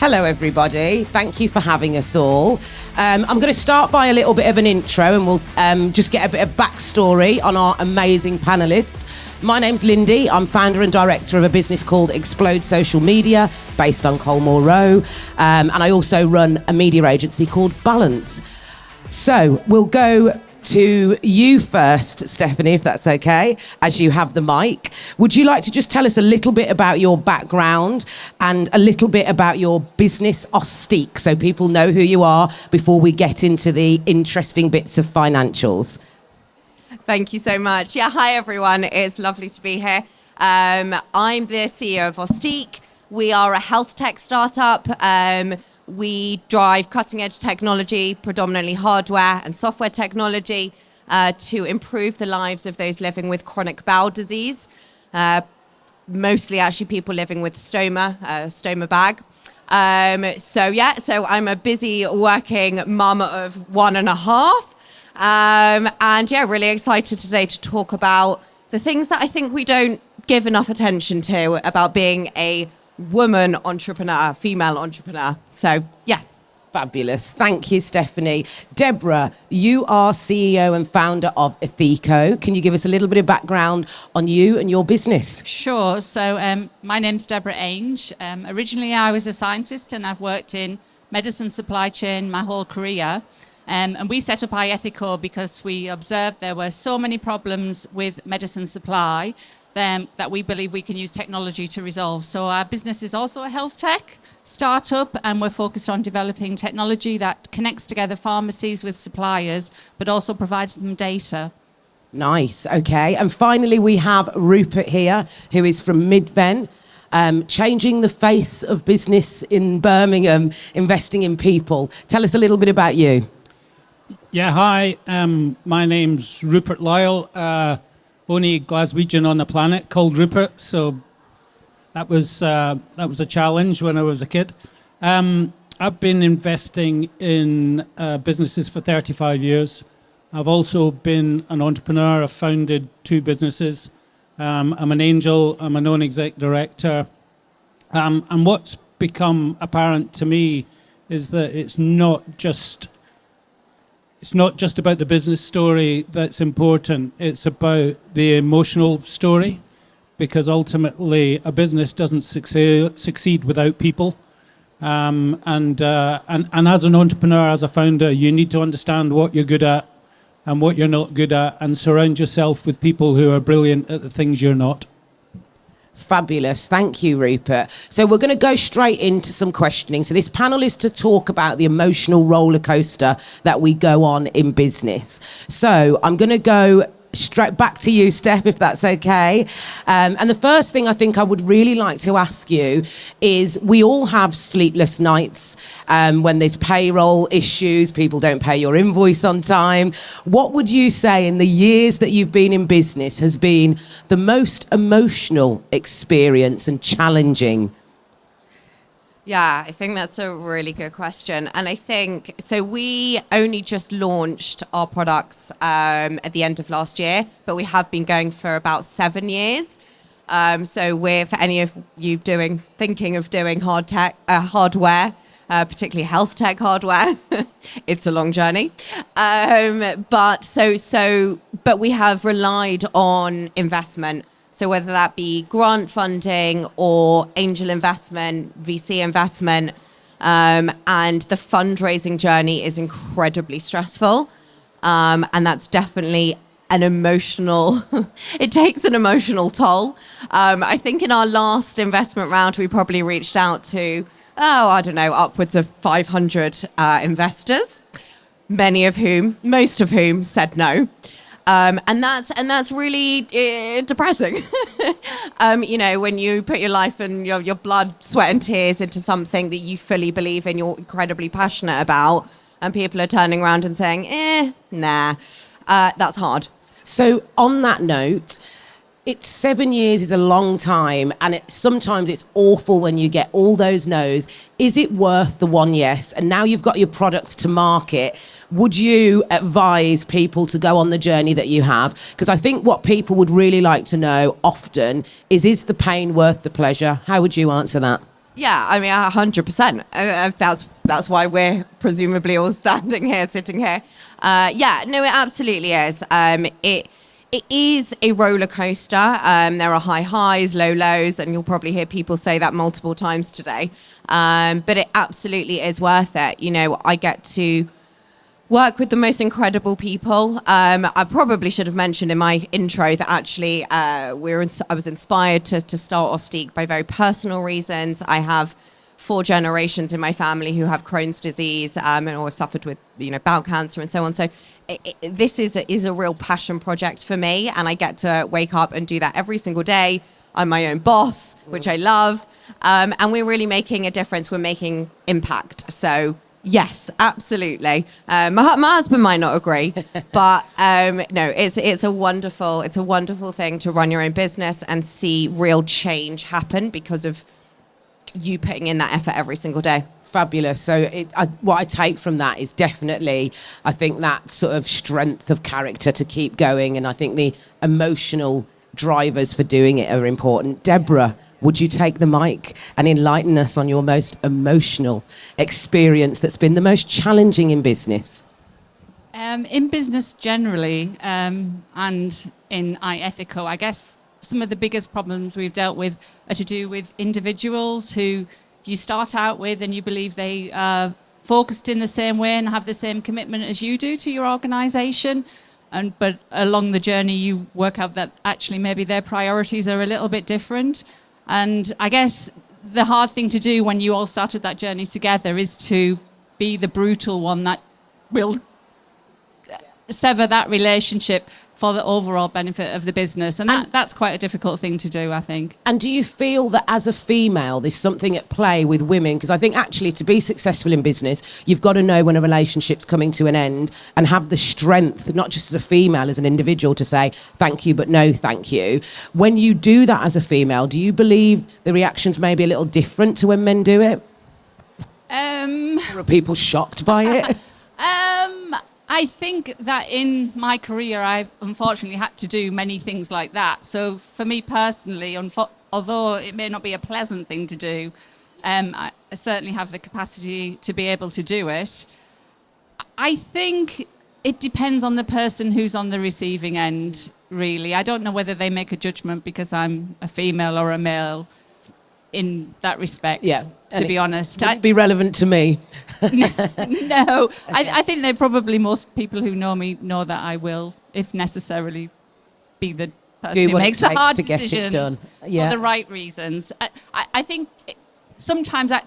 Hello, everybody. Thank you for having us all. I'm going to start by a little bit of an intro, and we'll just get a bit of backstory on our amazing panellists. My name's Lindy. I'm founder and director of a business called Explode Social Media, based on Colmore Row. And I also run a media agency called Balance. So we'll go to you first, Stephanie, if that's okay, as you have the mic. Would you like to just tell us a little bit about your background and a little bit about your business, Ostique, so people know who you are before we get into the interesting bits of financials? Thank you so much. Yeah, hi everyone. It's lovely to be here. I'm the CEO of Ostique. We are a health tech startup. We drive cutting-edge technology, predominantly hardware and software technology, to improve the lives of those living with chronic bowel disease, mostly actually people living with stoma bag. So I'm a busy working mum of 1.5, and yeah, really excited today to talk about the things that I think we don't give enough attention to about being a woman entrepreneur, female entrepreneur. So, yeah. Fabulous. Thank you, Stephanie. Debra, you are CEO and founder of iEthico. Can you give us a little bit of background on you and your business? Sure. So my name's Debra Ainge. Originally, I was a scientist and I've worked in medicine supply chain my whole career. And we set up iEthico because we observed there were so many problems with medicine supply that we believe we can use technology to resolve. So our business is also a health tech startup, and we're focused on developing technology that connects together pharmacies with suppliers, but also provides them data. Nice, okay. And finally, we have Rupert here, who is from Midven, changing the face of business in Birmingham, investing in people. Tell us a little bit about you. Yeah, hi. My name's Rupert Lyle. Only Glaswegian on the planet called Rupert, so that was a challenge when I was a kid. I've been investing in businesses for 35 years. I've also been an entrepreneur. I've founded 2 businesses. I'm an angel. I'm a non-exec director. And what's become apparent to me is that it's not just about the business story that's important. It's about the emotional story, because ultimately a business doesn't succeed without people. And as an entrepreneur, as a founder, you need to understand what you're good at and what you're not good at, and surround yourself with people who are brilliant at the things you're not. Fabulous. Thank you, Rupert. So we're going to go straight into some questioning. So this panel is to talk about the emotional roller coaster that we go on in business. So I'm going to go straight back to you, Steph, if that's okay. And the first thing I think I would really like to ask you is, we all have sleepless nights when there's payroll issues, people don't pay your invoice on time. What would you say in the years that you've been in business has been the most emotional experience and challenging? Yeah, I think that's a really good question. And I think, so we only just launched our products at the end of last year, but we have been going for about 7 years. So for any of you thinking of doing hardware, particularly health tech hardware, it's a long journey. But we have relied on investment. So whether that be grant funding or angel investment, VC investment, and the fundraising journey is incredibly stressful. And that's definitely an emotional, it takes an emotional toll. I think in our last investment round, we probably reached out to, upwards of 500 investors, most of whom said no. And that's really depressing. When you put your life and your blood, sweat and tears into something that you fully believe in, you're incredibly passionate about, and people are turning around and saying, nah, that's hard. So on that note, it's 7 years is a long time, and sometimes it's awful when you get all those no's. Is it worth the one yes? And now you've got your products to market. Would you advise people to go on the journey that you have? Because I think what people would really like to know often is the pain worth the pleasure? How would you answer that? Yeah, I mean, 100%. That's why we're presumably all sitting here. Yeah, no, it absolutely is. It is a roller coaster. There are high highs, low lows, and you'll probably hear people say that multiple times today. But it absolutely is worth it. You know, I get to work with the most incredible people. I probably should have mentioned in my intro that actually I was inspired to start Ostique by very personal reasons. I have 4 generations in my family who have Crohn's disease and or have suffered with bowel cancer and so on. So this is a real passion project for me, and I get to wake up and do that every single day. I'm my own boss, which I love, and we're really making a difference. We're making impact. So yes, absolutely. My husband might not agree, but no, it's a wonderful thing to run your own business and see real change happen because of you putting in that effort every single day. Fabulous. So what I take from that is definitely, I think, that sort of strength of character to keep going, and I think the emotional drivers for doing it are important. Debra, would you take the mic and enlighten us on your most emotional experience that's been the most challenging in business? In business generally, and in iEthico, I guess some of the biggest problems we've dealt with are to do with individuals who you start out with and you believe they are focused in the same way and have the same commitment as you do to your organisation. But along the journey, you work out that actually maybe their priorities are a little bit different. And I guess the hard thing to do when you all started that journey together is to be the brutal one that will sever that relationship for the overall benefit of the business. And that's quite a difficult thing to do, I think. And do you feel that as a female, there's something at play with women? Because I think actually to be successful in business, you've got to know when a relationship's coming to an end and have the strength, not just as a female, as an individual, to say thank you, but no thank you. When you do that as a female, do you believe the reactions may be a little different to when men do it? Or are people shocked by it? I think that in my career, I've unfortunately had to do many things like that. So for me personally, although it may not be a pleasant thing to do, I certainly have the capacity to be able to do it. I think it depends on the person who's on the receiving end, really. I don't know whether they make a judgment because I'm a female or a male in that respect, to be honest. Wouldn't be relevant to me. No, I think that probably most people who know me know that I will, if necessarily, be the person who makes the hard decisions for the right reasons. I think sometimes I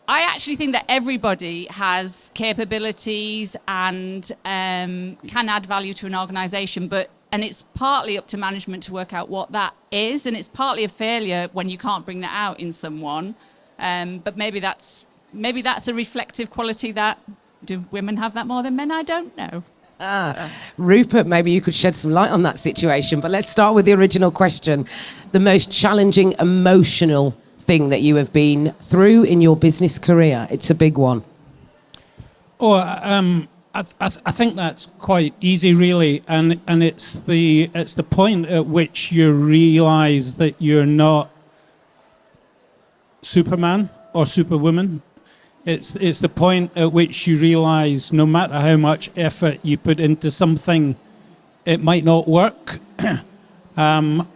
actually think that everybody has capabilities and can add value to an organisation, and it's partly up to management to work out what that is, and it's partly a failure when you can't bring that out in someone. But maybe that's a reflective quality that, do women have that more than men? I don't know. Rupert, maybe you could shed some light on that situation, but let's start with the original question. The most challenging emotional thing that you have been through in your business career. It's a big one. I think that's quite easy, really, and it's the point at which you realise that you're not Superman or Superwoman. It's the point at which you realise no matter how much effort you put into something, it might not work. And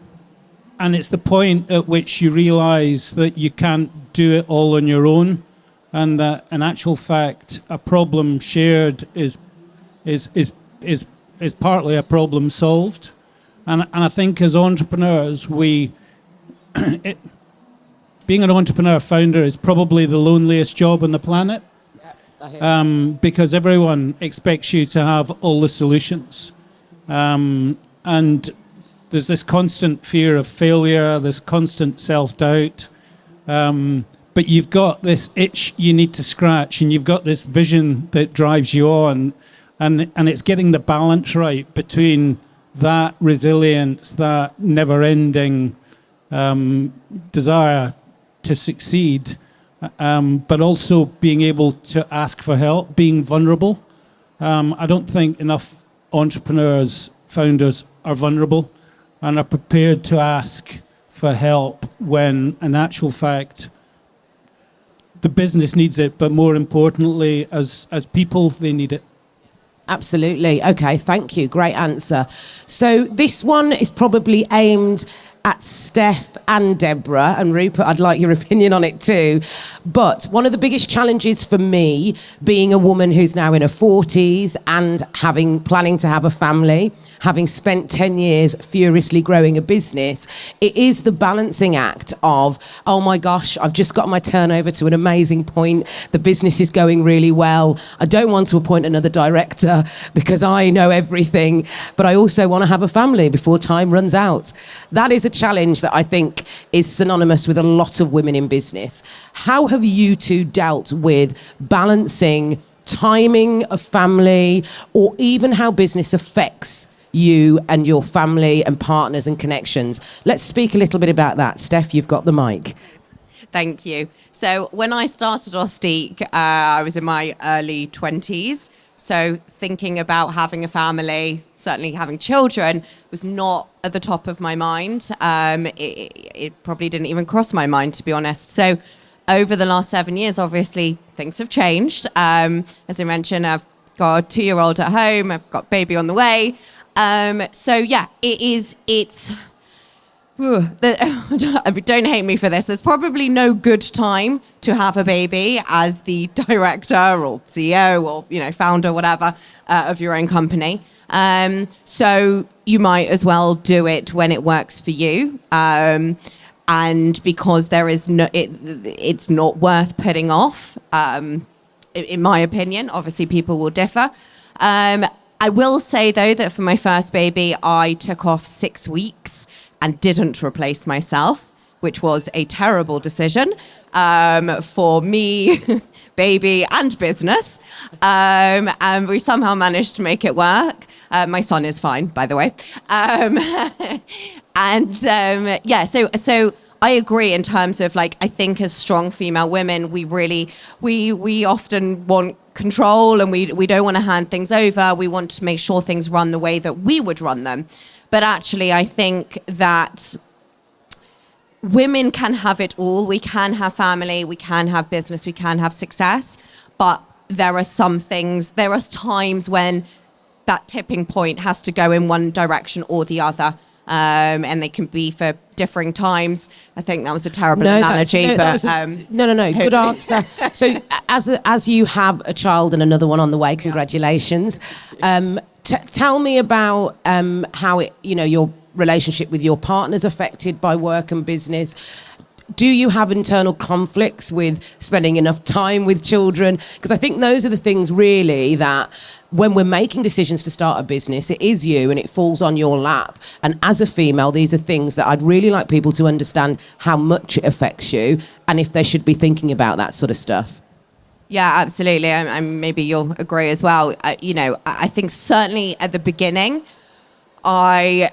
it's the point at which you realise that you can't do it all on your own, and that in actual fact a problem shared is partly a problem solved. And I think as entrepreneurs, being an entrepreneur founder is probably the loneliest job on the planet, because everyone expects you to have all the solutions. And there's this constant fear of failure, this constant self-doubt. But you've got this itch you need to scratch, and you've got this vision that drives you on. And it's getting the balance right between that resilience, that never-ending desire to succeed, but also being able to ask for help, being vulnerable. I don't think enough entrepreneurs, founders are vulnerable and are prepared to ask for help when, in actual fact, the business needs it, but more importantly, as people, they need it. Absolutely. Okay, thank you. Great answer. So this one is probably aimed at Steph and Debra, and Rupert, I'd like your opinion on it too. But one of the biggest challenges for me, being a woman who's now in her 40s and planning to have a family, having spent 10 years furiously growing a business, it is the balancing act of, oh my gosh, I've just got my turnover to an amazing point. The business is going really well. I don't want to appoint another director because I know everything, but I also want to have a family before time runs out. That is a challenge that I think is synonymous with a lot of women in business. How have you two dealt with balancing timing of family, or even how business affects you and your family and partners and connections? Let's speak a little bit about that. Steph, you've got the mic. Thank you. So when I started Ostique, I was in my early 20s. So thinking about having a family, certainly having children, was not at the top of my mind. It probably didn't even cross my mind, to be honest. So over the last 7 years, obviously, things have changed. As I mentioned, I've got a 2-year-old at home. I've got baby on the way. So yeah, it's don't hate me for this. There's probably no good time to have a baby as the director or CEO or founder, whatever, of your own company. So you might as well do it when it works for you. And because there is it's not worth putting off. In my opinion, obviously people will differ. I will say though that for my first baby, I took off 6 weeks and didn't replace myself, which was a terrible decision for me, baby, and business. And we somehow managed to make it work. My son is fine, by the way. So I agree in terms of I think as strong female women, we often want control, and we don't want to hand things over. We want to make sure things run the way that we would run them. But actually, I think that women can have it all. We can have family, we can have business, we can have success. But there are times when that tipping point has to go in one direction or the other. And they can be for differing times. I think that was a terrible analogy. No. Good answer. So as you have a child and another one on the way, congratulations. Tell me about how your relationship with your partner's affected by work and business. Do you have internal conflicts with spending enough time with children? Because I think those are the things really that when we're making decisions to start a business, it is you and it falls on your lap. And as a female, these are things that I'd really like people to understand how much it affects you and if they should be thinking about that sort of stuff. Yeah, absolutely. And maybe you'll agree as well. I think certainly at the beginning, I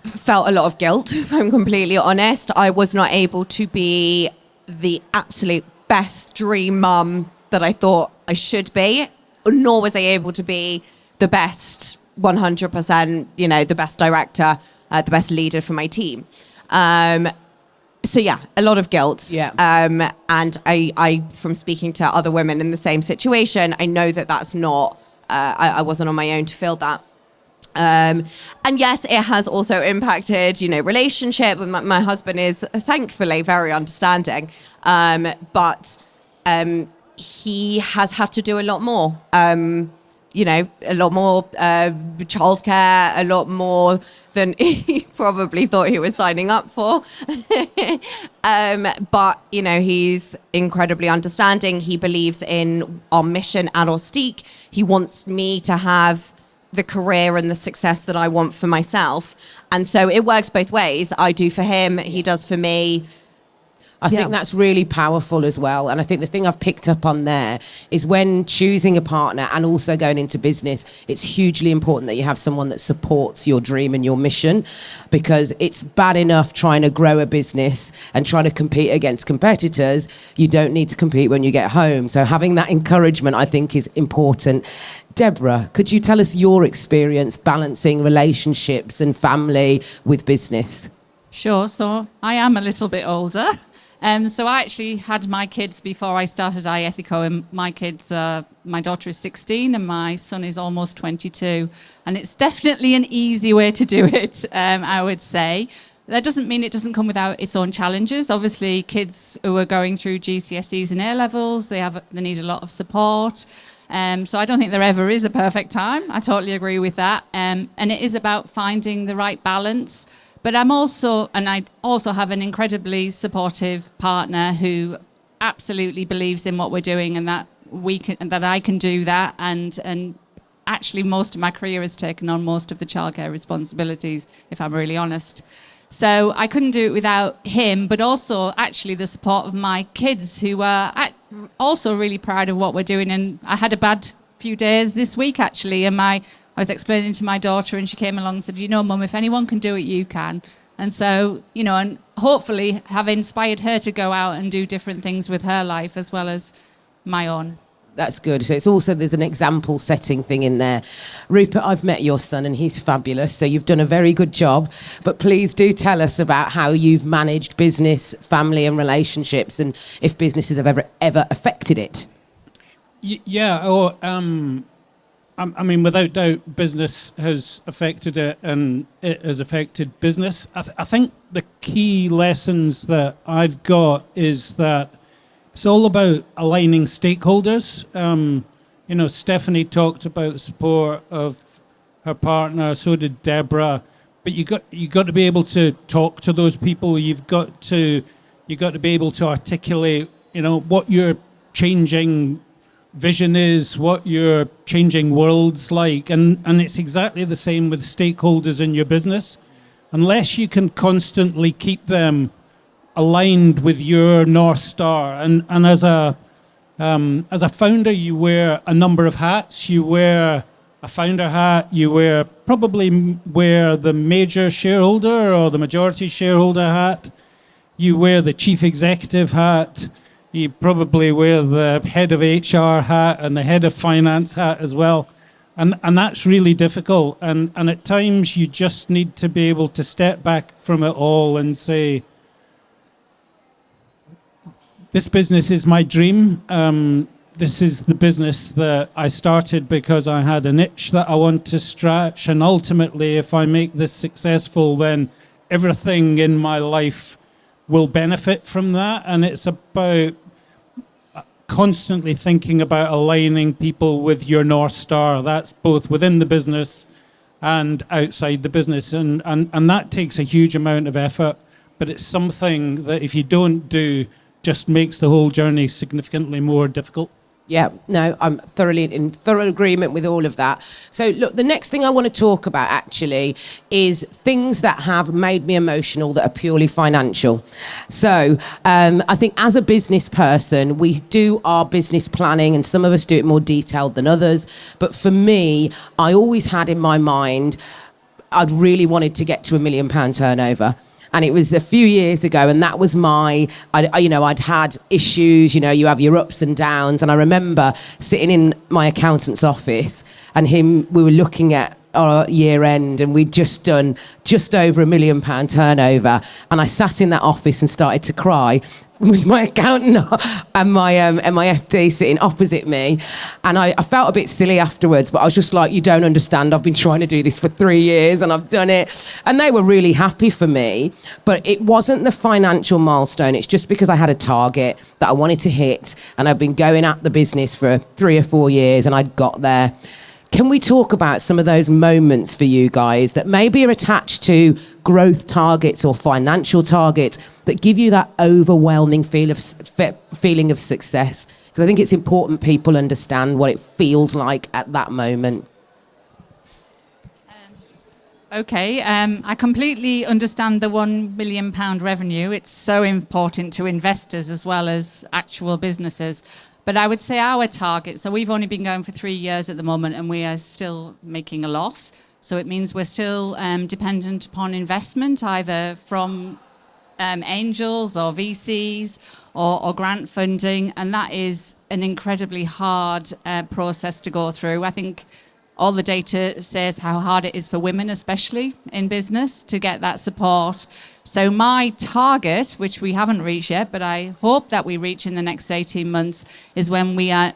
felt a lot of guilt, if I'm completely honest. I was not able to be the absolute best dream mum that I thought I should be, nor was I able to be the best 100%, the best director, the best leader for my team. So yeah, a lot of guilt. Yeah. And I, from speaking to other women in the same situation, I know that that's not, I wasn't on my own to feel that. And yes, it has also impacted, relationship. My husband is thankfully very understanding. But he has had to do a lot more, a lot more childcare, a lot more than he probably thought he was signing up for. But, he's incredibly understanding. He believes in our mission at Ostique. He wants me to have the career and the success that I want for myself. And so it works both ways. I do for him, he does for me. I think that's really powerful as well. And I think the thing I've picked up on there is when choosing a partner and also going into business, it's hugely important that you have someone that supports your dream and your mission, because it's bad enough trying to grow a business and trying to compete against competitors. You don't need to compete when you get home. So having that encouragement, I think, is important. Debra, could you tell us your experience balancing relationships and family with business? Sure. So I am a little bit older. So I actually had my kids before I started iEthico, and my daughter is 16 and my son is almost 22. And it's definitely an easy way to do it, I would say. That doesn't mean it doesn't come without its own challenges. Obviously, kids who are going through GCSEs and A-levels, they need a lot of support. So I don't think there ever is a perfect time. I totally agree with that. And it is about finding the right balance. But I also have an incredibly supportive partner who absolutely believes in what we're doing, and that I can do that. And actually, most of my career has taken on most of the childcare responsibilities, if I'm really honest. So I couldn't do it without him, but also actually the support of my kids, who are also really proud of what we're doing. And I had a bad few days this week, actually, and I was explaining to my daughter, and she came along and said, Mum, if anyone can do it, you can. And so, and hopefully have inspired her to go out and do different things with her life as well as my own. That's good. So it's also, there's an example setting thing in there. Rupert, I've met your son and he's fabulous. So you've done a very good job. But please do tell us about how you've managed business, family and relationships, and if businesses have ever affected it. I mean, without doubt, business has affected it, and it has affected business. I think the key lessons that I've got is that it's all about aligning stakeholders. Stephanie talked about the support of her partner, so did Debra. But you got to be able to talk to those people. You've got to be able to articulate, what your changing vision is, what your changing world's like, and it's exactly the same with stakeholders in your business. Unless you can constantly keep them aligned with your North Star. And as a founder, you wear a number of hats. You wear a founder hat. You probably wear the major shareholder or the majority shareholder hat. You wear the chief executive hat. You probably wear the head of HR hat and the head of finance hat as well. And that's really difficult. And at times you just need to be able to step back from it all and say, this business is my dream. This is the business that I started because I had an itch that I want to scratch. And ultimately, if I make this successful, then everything in my life will benefit from that. And it's about constantly thinking about aligning people with your North Star. That's both within the business and outside the business. And that takes a huge amount of effort. But it's something that if you don't do, just makes the whole journey significantly more difficult. Yeah, no, I'm thoroughly in thorough agreement with all of that. So look, the next thing I want to talk about actually is things that have made me emotional that are purely financial. So I think as a business person, we do our business planning, and some of us do it more detailed than others. But for me, I always had in my mind, I'd really wanted to get to £1 million turnover. And it was a few years ago, and that was I'd had issues, you have your ups and downs. And I remember sitting in my accountant's office and we were looking at our year end, and we'd just done just over £1 million turnover. And I sat in that office and started to cry with my accountant and my FD sitting opposite me. And I felt a bit silly afterwards, but I was just like, you don't understand. I've been trying to do this for 3 years and I've done it. And they were really happy for me, but it wasn't the financial milestone. It's just because I had a target that I wanted to hit, and I've been going at the business for 3 or 4 years, and I'd got there. Can we talk about some of those moments for you guys that maybe are attached to growth targets or financial targets that give you that overwhelming feeling of success? Because I think it's important people understand what it feels like at that moment. Okay, I completely understand the £1 million revenue. It's so important to investors as well as actual businesses. But I would say our target, so we've only been going for 3 years at the moment, and we are still making a loss. So it means we're still dependent upon investment, either from angels or VCs or grant funding. And that is an incredibly hard process to go through. I think all the data says how hard it is for women, especially in business, to get that support. So my target, which we haven't reached yet, but I hope that we reach in the next 18 months, is when we are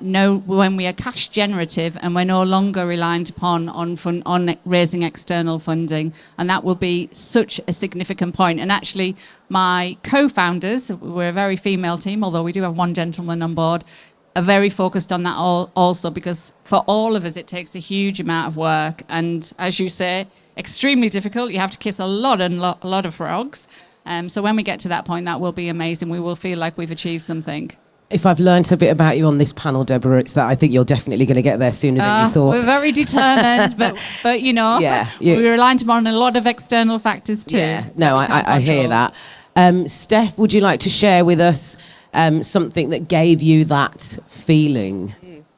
cash generative and we're no longer reliant upon on raising external funding, and that will be such a significant point. And actually, my co-founders, we're a very female team, although we do have one gentleman on board, are very focused on that also, because for all of us it takes a huge amount of work, and as you say, extremely difficult. You have to kiss a lot of frogs. So when we get to that point, that will be amazing. We will feel like we've achieved something. If I've learnt a bit about you on this panel, Deborah, it's that I think you're definitely going to get there sooner than you thought. We're very determined, but you know, we're reliant on a lot of external factors too. Yeah, no, I hear that. Steph, would you like to share with us something that gave you that feeling?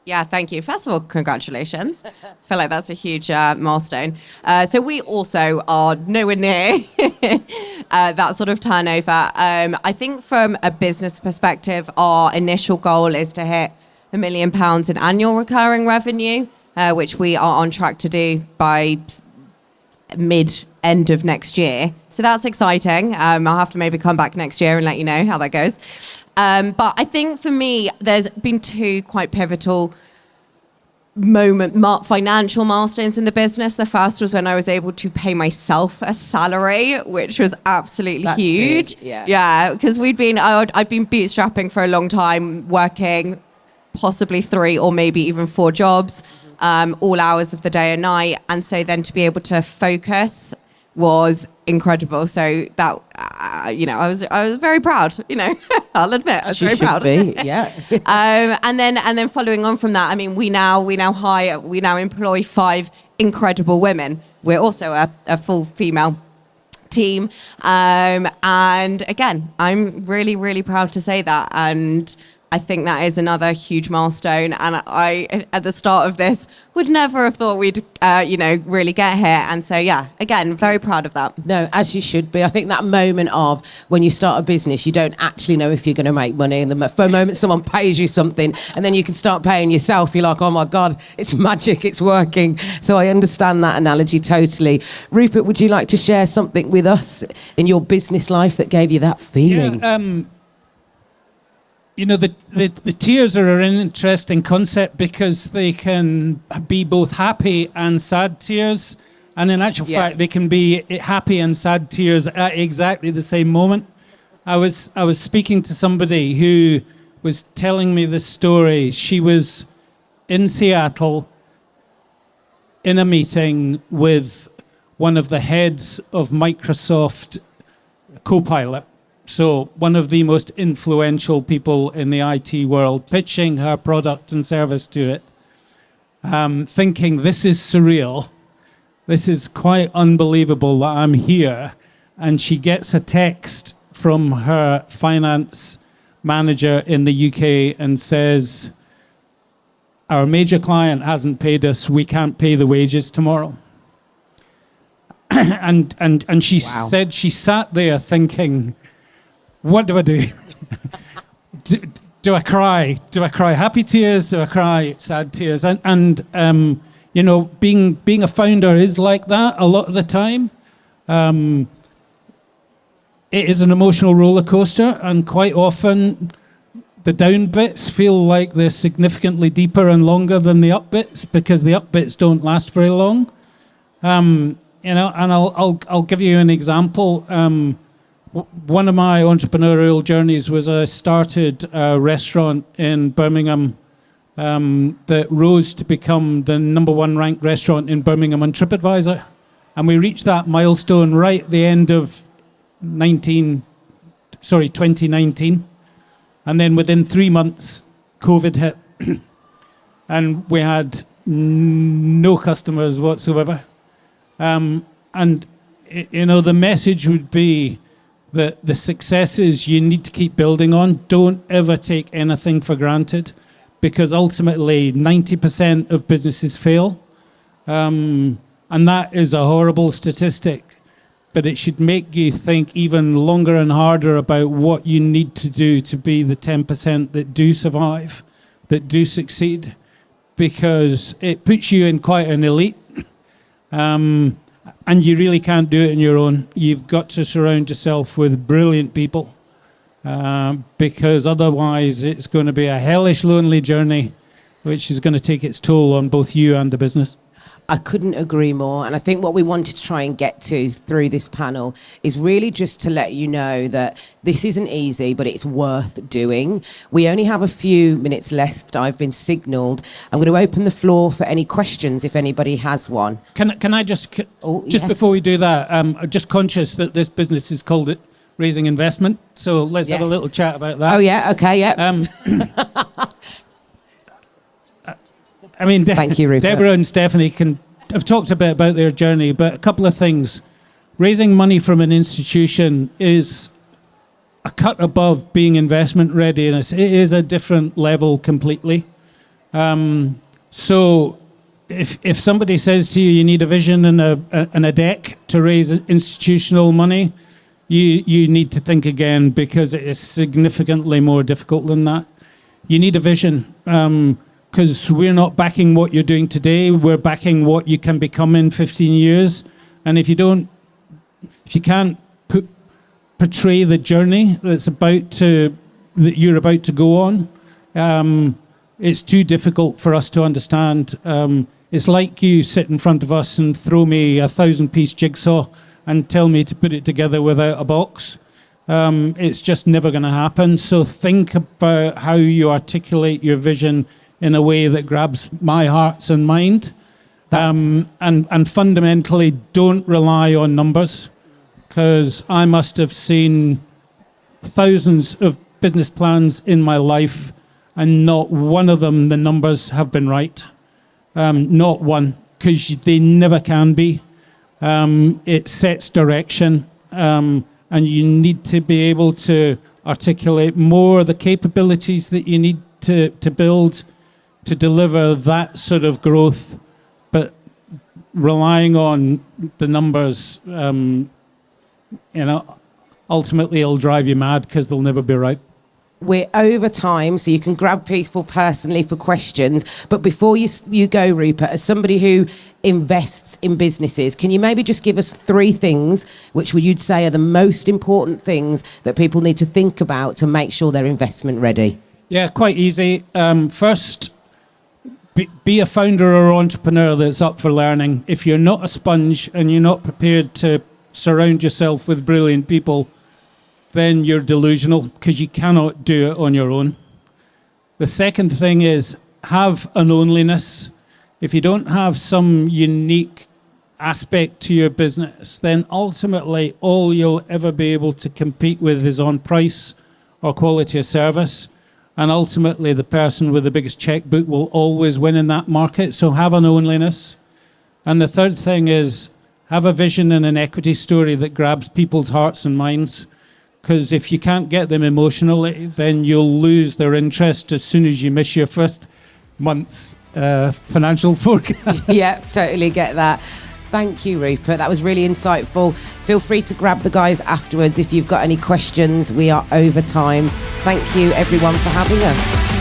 Yeah, thank you. First of all, congratulations. I feel like that's a huge milestone. So we also are nowhere near that sort of turnover. I think from a business perspective, our initial goal is to hit £1 million in annual recurring revenue, which we are on track to do by end of next year. So that's exciting. I'll have to maybe come back next year and let you know how that goes. But I think for me, there's been two quite pivotal financial milestones in the business. The first was when I was able to pay myself a salary, which was absolutely huge. Big. Yeah, because I'd been bootstrapping for a long time, working possibly 3 or maybe even 4 jobs, all hours of the day and night. And so then to be able to focus was incredible. So that, I was very proud, I'll admit, I was very proud. Yeah. And then following on from that, I mean, we now employ 5 incredible women. We're also a full female team. And again, I'm really, really proud to say that. And I think that is another huge milestone. And I, at the start of this, would never have thought we'd, really get here. And so, yeah, again, very proud of that. No, as you should be. I think that moment of when you start a business, you don't actually know if you're going to make money. And for a moment someone pays you something and then you can start paying yourself, you're like, oh my God, it's magic, it's working. So I understand that analogy totally. Rupert, would you like to share something with us in your business life that gave you that feeling? Yeah, the tears are an interesting concept because they can be both happy and sad tears. And in actual fact, they can be happy and sad tears at exactly the same moment. I was speaking to somebody who was telling me this story. She was in Seattle in a meeting with one of the heads of Microsoft Copilot. So one of the most influential people in the IT world, pitching her product and service to it, thinking this is surreal. This is quite unbelievable that I'm here. And she gets a text from her finance manager in the UK and says, our major client hasn't paid us. We can't pay the wages tomorrow. and she said she sat there thinking, what do I do? Do I cry? Do I cry happy tears? Do I cry sad tears? And being a founder is like that a lot of the time. It is an emotional roller coaster, and quite often the down bits feel like they're significantly deeper and longer than the up bits because the up bits don't last very long. And I'll give you an example. One of my entrepreneurial journeys was I started a restaurant in Birmingham that rose to become the #1 ranked restaurant in Birmingham on TripAdvisor. And we reached that milestone right at the end of 2019. And then within 3 months, COVID hit. And we had no customers whatsoever. The message would be, the successes you need to keep building on. Don't ever take anything for granted, because ultimately 90% of businesses fail. And that is a horrible statistic, but it should make you think even longer and harder about what you need to do to be the 10% that do survive, that do succeed. because it puts you in quite an elite, and you really can't do it on your own. You've got to surround yourself with brilliant people, because otherwise it's going to be a hellish lonely journey, which is going to take its toll on both you and the business. I couldn't agree more. And I think what we wanted to try and get to through this panel is really just to let you know that this isn't easy, but it's worth doing. We only have a few minutes left. I've been signalled. I'm going to open the floor for any questions if anybody has one. Can I just Yes. before we do that, I'm just conscious that this business is called it Raising Investment. So let's have a Yes. little chat about that. Oh, yeah. Okay. Yeah. I mean, Thank you, Rupert. Deborah and Stephanie have talked a bit about their journey, but a couple of things. Raising money from an institution is a cut above being investment readiness. It is a different level completely. So if somebody says to you, you need a vision and a deck to raise institutional money, you need to think again, because it is significantly more difficult than that. You need a vision. Because we're not backing what you're doing today, we're backing what you can become in 15 years. And if you can't portray the journey that you're about to go on, it's too difficult for us to understand. It's like you sit in front of us and throw me a 1,000-piece jigsaw and tell me to put it together without a box. It's just never going to happen. So think about how you articulate your vision in a way that grabs my heart and mind. And fundamentally, don't rely on numbers, because I must have seen thousands of business plans in my life, and not one of them, the numbers have been right. Not one, because they never can be. It sets direction, and you need to be able to articulate more the capabilities that you need to build to deliver that sort of growth, but relying on the numbers, ultimately it'll drive you mad, because they'll never be right. We're over time, so you can grab people personally for questions. But before you go, Rupert, as somebody who invests in businesses, can you maybe just give us 3 things which you'd say are the most important things that people need to think about to make sure they're investment ready? Yeah, quite easy. First, be a founder or entrepreneur that's up for learning. If you're not a sponge and you're not prepared to surround yourself with brilliant people, then you're delusional, because you cannot do it on your own. The second thing is have an onlyness. If you don't have some unique aspect to your business, then ultimately all you'll ever be able to compete with is on price or quality of service. And ultimately, the person with the biggest checkbook will always win in that market. So have an onlyness. And the third thing is have a vision and an equity story that grabs people's hearts and minds. Because if you can't get them emotionally, then you'll lose their interest as soon as you miss your first month's financial forecast. Yeah, totally get that. Thank you, Rupert. That was really insightful. Feel free to grab the guys afterwards if you've got any questions. We are over time. Thank you, everyone, for having us.